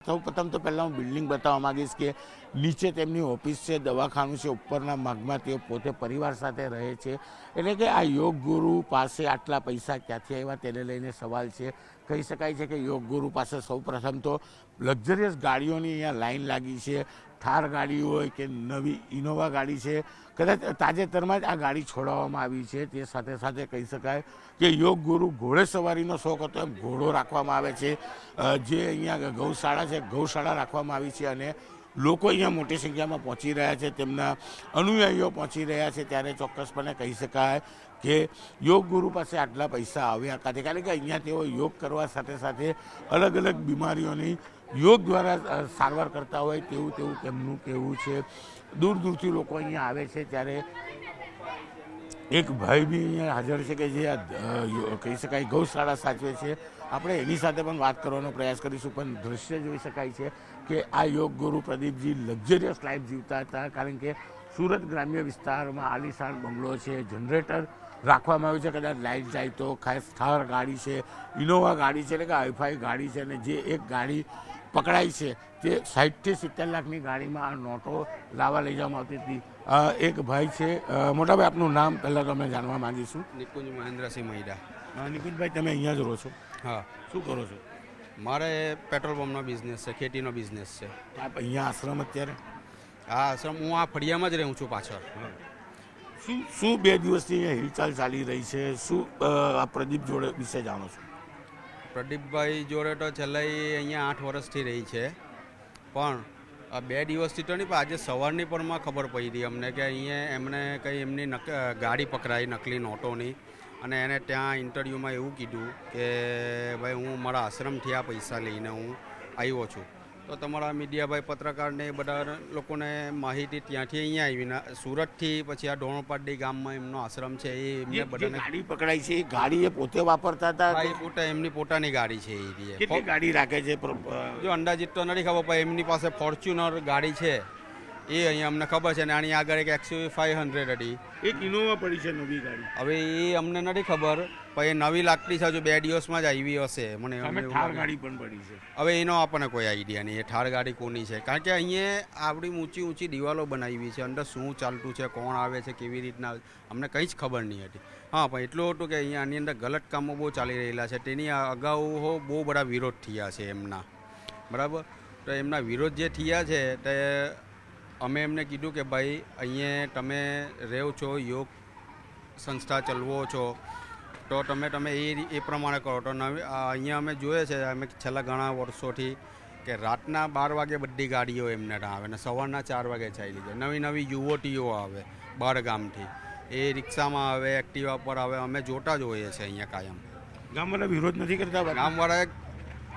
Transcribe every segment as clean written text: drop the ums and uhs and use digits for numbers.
સૌપ્રથમ તો પહેલાં હું બિલ્ડિંગ બતાવવા માગીશ કે નીચે તેમની ઓફિસ છે, દવાખાનું છે, ઉપરના માગમાં તેઓ પોતે પરિવાર સાથે રહે છે. એટલે કે આ યોગ ગુરુ પાસે આટલા પૈસા ક્યાંથી આવ્યા તેને લઈને સવાલ છે. કહી શકાય છે કે યોગ ગુરુ પાસે સૌપ્રથમ તો લક્ઝરિયસ ગાડીઓની અહીંયા લાઈન લાગી છે. થાર ગાડી હોય કે નવી ઇનોવા ગાડી છે, કદાચ તાજેતરમાં જ આ ગાડી છોડાવવામાં આવી છે. તે સાથે સાથે કહી શકાય કે યોગ ગુરુ ઘોડેસવારીનો શોખ હતો એમ ઘોડો રાખવામાં આવે છે. જે અહીંયા ગૌશાળા છે, ગૌશાળા રાખવામાં આવી છે અને લોકો અહીંયા મોટી સંખ્યામાં પહોંચી રહ્યા છે, તેમના અનુયાયીઓ પહોંચી રહ્યા છે. ત્યારે ચોક્કસપણે કહી શકાય કે યોગ ગુરુ પાસે આટલા પૈસા આવ્યા ક્યાંથી, કારણ કે અહીંયા તેઓ યોગ કરવા સાથે સાથે અલગ અલગ બીમારીઓની યોગ દ્વારા સારવાર કરતા હોય તેવું તેમનું કહેવું છે. દૂર દૂરથી લોકો અહીંયા આવે છે. ત્યારે એક ભાઈ બી અહીંયા હાજર છે કે જે કહી શકાય ગૌશાળા સાચવે છે. આપણે એની સાથે પણ વાત કરવાનો પ્રયાસ કરીશું, પણ દૃશ્ય જોઈ શકાય છે કે આ યોગ ગુરુ પ્રદીપજી લક્ઝરિયસ લાઈફ જીવતા હતા. કારણ કે સુરત ગ્રામ્ય વિસ્તારમાં આલીશાન બંગલો છે, જનરેટર રાખવામાં આવ્યું છે, કદાચ લાઇટ જાય તો. ખાસ થાર ગાડી છે, ઇનોવા ગાડી છે, એટલે કે હાઈફાઈ ગાડી છે. અને જે એક ગાડી પકડાઈ છે તે 60 થી 70 લાખની ગાડીમાં આ નોટો લાવવા લઈ જવામાં આવતી હતી. એક ભાઈ છે, મોટાભાઈ આપનું નામ પહેલાં તો અમે જાણવા માંગીશું. નિકુંજ મહેન્દ્રસિંહ મહિડા. નિકુંજભાઈ, તમે અહીંયા જ રહો છો? હા. શું કરો છો? મારે પેટ્રોલ પંપનો બિઝનેસ છે, ખેતીનો બિઝનેસ છે. આપ અહીંયા આશ્રમ અત્યારે? હા, આશ્રમ હું આ ફળિયામાં જ રહું છું પાછળ. શું 2 દિવસથી અહીંયા હિલચાલ ચાલી રહી છે? શું આ પ્રદીપ જોડે વિશે જાણો છો? પ્રદીપભાઈ જોડે તો છેલ્લા અહીંયા 8 વર્ષથી રહી છે, પણ આ 2 દિવસથી તો નહીં, પણ આજે સવારની પરમાં ખબર પડી અમને કે અહીંયા એમણે કંઈ એમની ગાડી પકડાઈ નકલી નોટોની. અને એને ત્યાં ઇન્ટરવ્યૂમાં એવું કીધું કે ભાઈ હું મારા આશ્રમથી આ પૈસા લઈને હું આવ્યો છું. તો તમારા મીડિયાભાઈ પત્રકારને બધા લોકોને માહિતી ત્યાંથી અહીંયા આવીને સુરતથી પછી આ ડોણપાડી ગામમાં એમનો આશ્રમ છે એ એમને બધાને ગાડી પકડાઈ છે. ગાડી એ પોતે વાપરતા હતા? એ પોતે એમની પોતાની ગાડી છે. કેટલી ગાડી રાખે છે? જો અંદાજિત તો નથી ખબર, પણ એમની પાસે ફોર્ચ્યુનર ગાડી છે એ અહીંયા અમને ખબર છે. અને આની આગળ એક XUV 500 હતી, એક ઇનોવા પડી છે નવી ગાડી. હવે એ અમને નથી ખબર, પણ એ નવી લાગતી છે, હજુ 2 દિવસમાં જ આવી હશે. મને થાર ગાડી પણ પડી છે. હવે એનો આપણને કોઈ આઈડિયા નહીં એ થાર ગાડી કોની છે, કારણ કે અહીંયા આપણી ઊંચી ઊંચી દિવાલો બનાવી છે, અંદર શું ચાલતું છે, કોણ આવે છે, કેવી રીતના, અમને કંઈ જ ખબર નહીં હતી. હા, પણ એટલું હતું કે અહીંયા આની અંદર ગલત કામો બહુ ચાલી રહેલા છે. તેની અગાઉ બહુ બધા વિરોધ થયા છે એમના, બરાબર. તો એમના વિરોધ જે થયા છે તે અમે એમને કીધું કે ભાઈ અહીંયા તમે રહો છો, યોગ સંસ્થા ચલાવો છો, તો તમે એ પ્રમાણે કરો. તો અહીંયા અમે જોઈએ છે, અમે છેલ્લા ઘણા વર્ષોથી કે રાતના 12 વાગે બધી ગાડીઓ એમને આવે ને સવારના 4 વાગે ચાલી જાય. નવી નવી યુવતીઓ આવે બહાર ગામથી, એ રિક્ષામાં આવે, એક્ટિવા પર આવે. અમે જોતા જ હોઈએ છીએ અહીંયા કાયમ. ગામવાળા વિરોધ નથી કરતા? ગામવાળાએ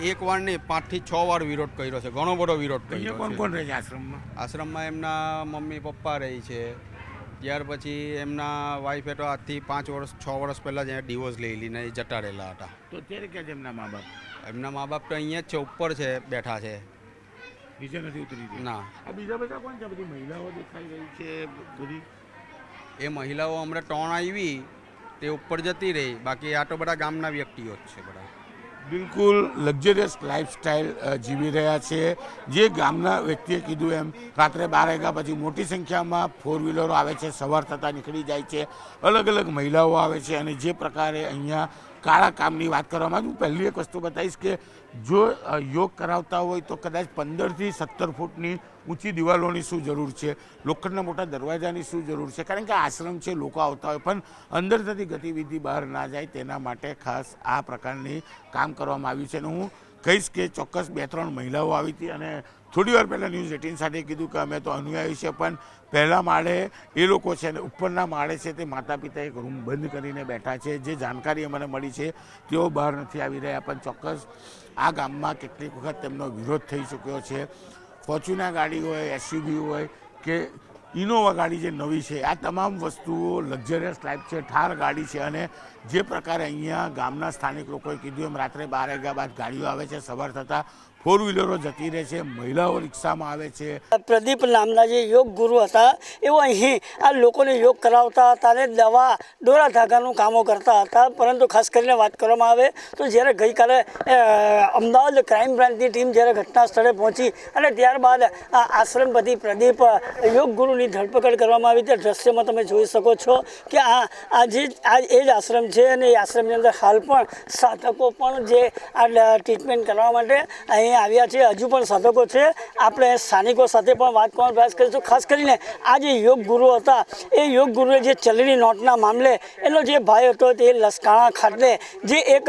એક વાર નહીં 5 થી 6 વાર વિરોધ કર્યો છે, ઘણો બધો વિરોધ કર્યો. કોણ કોણ રહે છે આશ્રમમાં? આશ્રમમાં એમના મમ્મી પપ્પા રહી છે. ત્યાર પછી એમના વાઈફે તો આજથી 5 વર્ષ 6 વર્ષ પહેલાં જ અહીંયા ડિવોર્સ લઈ લઈને જતા રહેલા હતા. તો અત્યારે ક્યાં છે એમના મા બાપ? એમના મા બાપ તો અહીંયા જ છે, ઉપર છે, બેઠા છે, નીચે નથી ઉતરી? ના. આ બીજા બધા કોણ છે? બધી મહિલાઓ દેખાઈ રહી છે બધી. એ મહિલાઓ હમણાં 3 આવી તે ઉપર જતી રહી, બાકી આ તો બધા ગામના વ્યક્તિઓ જ છે બધા. બિલકુલ લક્ઝરિયસ લાઈફસ્ટાઈલ જીવી રહ્યા છે. જે ગામના વ્યક્તિએ કીધું એમ રાત્રે 12 વાગ્યા પછી મોટી સંખ્યામાં 4 વ્હીલરો આવે છે, સવાર થતાં નીકળી જાય છે, અલગ અલગ મહિલાઓ આવે છે. અને જે પ્રકારે અહીંયા કાળા કામની વાત કરવામાં હું પહેલી એક વસ્તુ બતાવીશ કે જો યોગ કરાવતા હોય તો કદાચ 15 થી 17 ફૂટની ઊંચી દિવાલોની શું જરૂર છે, લોખંડના મોટા દરવાજાની શું જરૂર છે? કારણ કે આશ્રમ છે, લોકો આવતા હોય પણ અંદર થતી ગતિવિધિ બહાર ના જાય તેના માટે ખાસ આ પ્રકારની કામ કરવામાં આવ્યું છે. અને હું કહીશ કે ચોક્કસ 2-3 મહિલાઓ આવી હતી અને થોડી વાર પહેલાં ન્યૂઝ 18 સાથે કીધું કે અમે તો અનુયાયી છે, પણ પહેલા માળે એ લોકો છે અને ઉપરના માળે છે તે માતા પિતા એક રૂમ બંધ કરીને બેઠા છે. જે જાણકારી અમને મળી છે તેઓ બહાર નથી આવી રહ્યા, પણ ચોક્કસ આ ગામમાં કેટલીક વખત તેમનો વિરોધ થઈ ચૂક્યો છે. ફોર્ચ્યુનર ગાડી હોય, SUV હોય કે ઇનોવા ગાડી જે નવી છે, આ તમામ વસ્તુઓ લક્ઝરિયસ લાઈફ છે, થાર ગાડી છે. અને જે પ્રકારે અહીંયા ગામના સ્થાનિક લોકોએ કીધું એમ રાત્રે 12 વાગ્યા બાદ ગાડીઓ આવે છે, સવાર થતાં ફોર વ્હીલરો જતી રહે છે, મહિલાઓ રિક્ષામાં આવે છે. પ્રદીપ નામના જે યોગ ગુરુ હતા એઓ અહીં આ લોકોને યોગ કરાવતા હતા અને દવા દોરા ધાગાનું કામો કરતા હતા. પરંતુ ખાસ કરીને વાત કરવામાં આવે તો જ્યારે ગઈકાલે અમદાવાદ ક્રાઇમ બ્રાન્ચની ટીમ જ્યારે ઘટના સ્થળે પહોંચી અને ત્યારબાદ આ આશ્રમપતિ પ્રદીપ યોગ ગુરુની ધરપકડ કરવામાં આવી. તે દ્રશ્યમાં તમે જોઈ શકો છો કે આ એ જ આશ્રમ છે અને એ આશ્રમની અંદર હાલ પણ સાધકો પણ જે આ ટ્રીટમેન્ટ કરવા માટે અહીં આવ્યા છે. હજુ પણ સાધકો છે. આપણે સ્થાનિકો સાથે પણ વાત કરવાનો પ્રયાસ કરીશું. ખાસ કરીને આ જે યોગ ગુરુ હતા એ યોગ ગુરુએ જે ચલણી નોટના મામલે એનો જે ભાઈ હતો તે લસકાણા ખાતે જે એક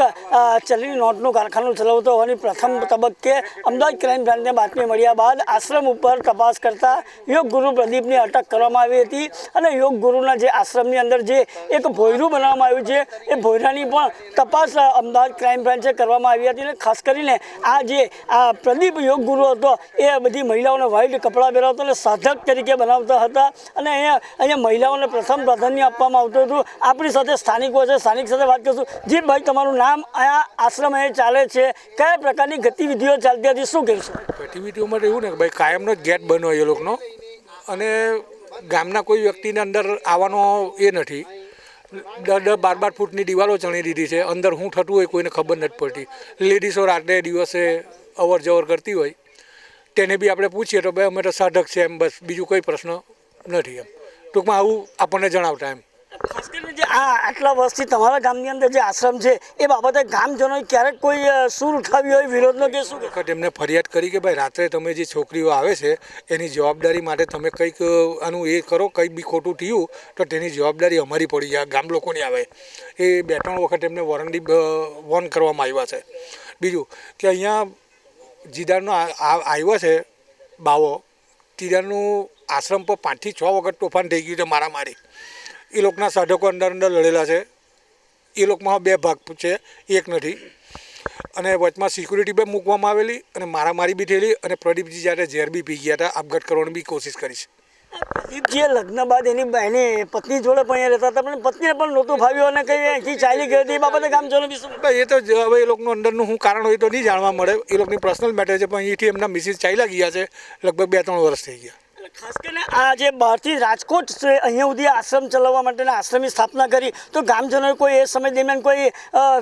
ચલણી નોટનું કારખાનું ચલાવતો હોવાની પ્રથમ તબક્કે અમદાવાદ ક્રાઇમ બ્રાન્ચને બાતમી મળ્યા બાદ આશ્રમ ઉપર તપાસ કરતા યોગ ગુરુ પ્રદીપની અટક કરવામાં આવી હતી અને યોગ ગુરુના જે આશ્રમની અંદર જે એક ભોયરું બનાવવામાં આવ્યું છે એ ભોયરાની પણ તપાસ અમદાવાદ ક્રાઇમ બ્રાન્ચે કરવામાં આવી હતી. અને ખાસ કરીને આ પ્રદીપ યોગ ગુરુ હતો એ બધી મહિલાઓને વ્હાઇટ કપડાં પહેરાવતો અને સાધક તરીકે બનાવતા હતા અને અહીંયા મહિલાઓને પ્રથમ પ્રાધાન્ય આપવામાં આવતું હતું. આપણી સાથે સ્થાનિકો છે, સ્થાનિક સાથે વાત કરીશું. જી ભાઈ, તમારું નામ, આ આશ્રમ અહીં ચાલે છે, કયા પ્રકારની ગતિવિધિઓ ચાલતી હતી, શું કહેશો? ગતિવિધિઓ માટે એવું ને કે ભાઈ કાયમનો જ ગેટ બન્યો એ લોકોનો અને ગામના કોઈ વ્યક્તિને અંદર આવવાનો એ નથી. 10-12 ફૂટની દિવાલો ચણી દીધી છે. અંદર શું થતું હોય કોઈને ખબર નથી પડતી. લેડીઝો રાત્રે દિવસે અવર જવર કરતી હોય તેને બી આપણે પૂછીએ તો ભાઈ અમે તો સાધક છે એમ, બસ બીજું કોઈ પ્રશ્ન નથી એમ. ટૂંકમાં આવું આપણને જણાવતા એમ. ખાસ કરીને જે આટલા વર્ષથી તમારા ગામની અંદર જે આશ્રમ છે એ બાબતે ગામજનોએ ક્યારેક કોઈ સૂર ઉઠાવી હોય વિરોધનો કે શું? વખત એમને ફરિયાદ કરી કે ભાઈ રાત્રે તમે જે છોકરીઓ આવે છે એની જવાબદારી માટે તમે કંઈક આનું એ કરો, કંઈક બી ખોટું થયું તો તેની જવાબદારી અમારી પડી જાય, ગામ લોકોની આવે. એ 2-3 વખત એમને વોર્ન કરવામાં આવ્યા છે. બીજું કે અહીંયા જીદારનો આવ્યો છે બાવો, તીરાનું આશ્રમ પર 5 થી 6 વખત તોફાન થઈ ગયું છે, મારામારી. એ લોકોના સાધકો અંદર લડેલા છે. એ લોકોમાં 2 ભાગ છે, એક નથી. અને વચમાં સિક્યુરિટી બી મૂકવામાં આવેલી અને મારામારી બી થયેલી અને પ્રદીપજી જ્યારે ઝેર બી પી ગયા હતા, આપઘાત કરવાની બી કોશિશ કરી છે. પ્રદીપજીએ લગ્ન બાદ એની પત્ની જોડે પણ અહીંયા રહેતા હતા, પણ પત્નીને પણ નહોતું ભાવ્યું અને કંઈ અહીંથી ચાલી ગઈ હતી. એ બાબતે ગામજનો બી શું? એ તો હવે એ લોકોનું અંદરનું શું કારણ હોય તો નહીં જાણવા મળે. એ લોકોની પર્સનલ મેટર છે. પણ અહીંથી એમના મિસિસ ચાલ્યા ગયા છે, લગભગ 2-3 વર્ષ થઈ ગયા. ખાસ કરીને આ જે બહારથી રાજકોટ છે અહીંયા સુધી આશ્રમ ચલાવવા માટેના આશ્રમની સ્થાપના કરી તો ગામજનોએ કોઈ એ સમય દરમિયાન કોઈ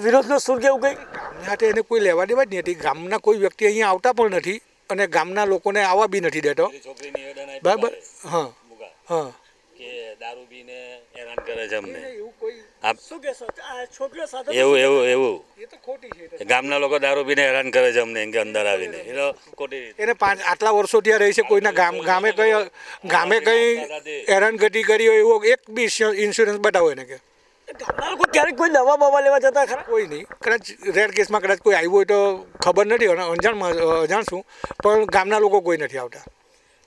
વિરોધનો સુર કે એવું કંઈ? ગામના એને કોઈ લેવા દેવા જ નહીં હતી. ગામના કોઈ વ્યક્તિ અહીંયા આવતા પણ નથી અને ગામના લોકોને આવવા બી નથી દેતો. બરાબર. હા હા. દારૂ પીને હેરાન કરે છે અમને. શું કહેશો? છોકરીઓ સાથે એવું ગામના લોકો દારૂ પીને હેરાન કરે છે અમને કે અંદર આવીને એ તો ખોટી. એને આટલા વર્ષો ત્યાં રહી છે, કોઈના ગામે કઈ હેરાનગતિ કરી હોય એવો એક બી ઇન્સ્યોરન્સ બતાવો એને કે ગામના લોકો ક્યારેક કોઈ દવા બવા લેવા જતા ખરા? કોઈ નહીં. કદાચ રેડ કેસમાં કદાચ કોઈ આવ્યું હોય તો ખબર નથી, અજાણ છું, પણ ગામના લોકો કોઈ નથી આવતા.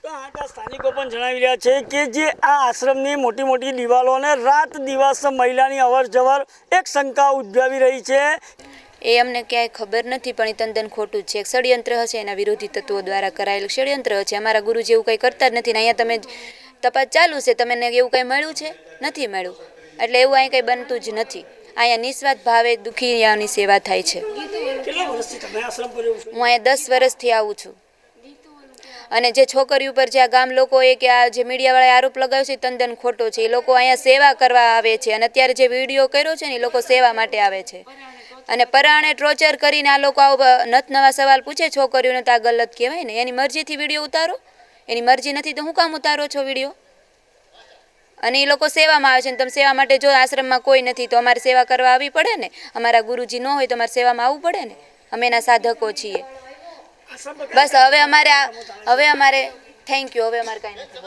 તો આ સ્થાનિકો પણ જણાવી રહ્યા છે કે જે આ આશ્રમની મોટી દિવાલો અને રાત દિવસ મહિલાની અવર જવર એક શંકા ઉદ્ભવી રહી છે. એ અમને ક્યાંય ખબર નથી, પણ એ તદ્દન ખોટું છે. એક ષડયંત્ર હશે, એના વિરોધી તત્વો દ્વારા કરાયેલું ષડયંત્ર હશે. અમારા ગુરુજી એવું કંઈ કરતા જ નથી ને અહીંયા તમે તપાસ ચાલુ છે, તમને એવું કંઈ મળ્યું છે? નથી મળ્યું. એટલે એવું અહીં કંઈ બનતું જ નથી. અહીંયા નિસ્વાર્થ ભાવે દુખિયાની સેવા થાય છે. હું અહીંયા 10 વર્ષથી આવું છું અને જે છોકરી ઉપર જે આ ગામ લોકોએ કે આ જે મીડિયાવાળાએ આરોપ લગાવ્યો છે તદ્દન ખોટો છે. એ લોકો અહીંયા સેવા કરવા આવે છે અને અત્યારે જે વિડીયો કર્યો છે ને એ લોકો સેવા માટે આવે છે અને પરાણે ટોર્ચર કરીને આ લોકો નત નવા સવાલ પૂછે છોકરીઓને તો આ ગલત કહેવાય ને. એની મરજીથી વિડીયો ઉતારો, એની મરજી નથી તો હું કામ ઉતારો છો વિડીયો? અને એ લોકો સેવામાં આવે છે ને તમે સેવા માટે જો આશ્રમમાં કોઈ નથી તો અમારે સેવા કરવા આવવી પડે ને. અમારા ગુરુજી ન હોય તો અમારે સેવામાં આવવું પડે ને. અમે એના સાધકો છીએ. બસ હવે અમારે થેન્ક યુ. હવે અમારે કાંઈ નથી.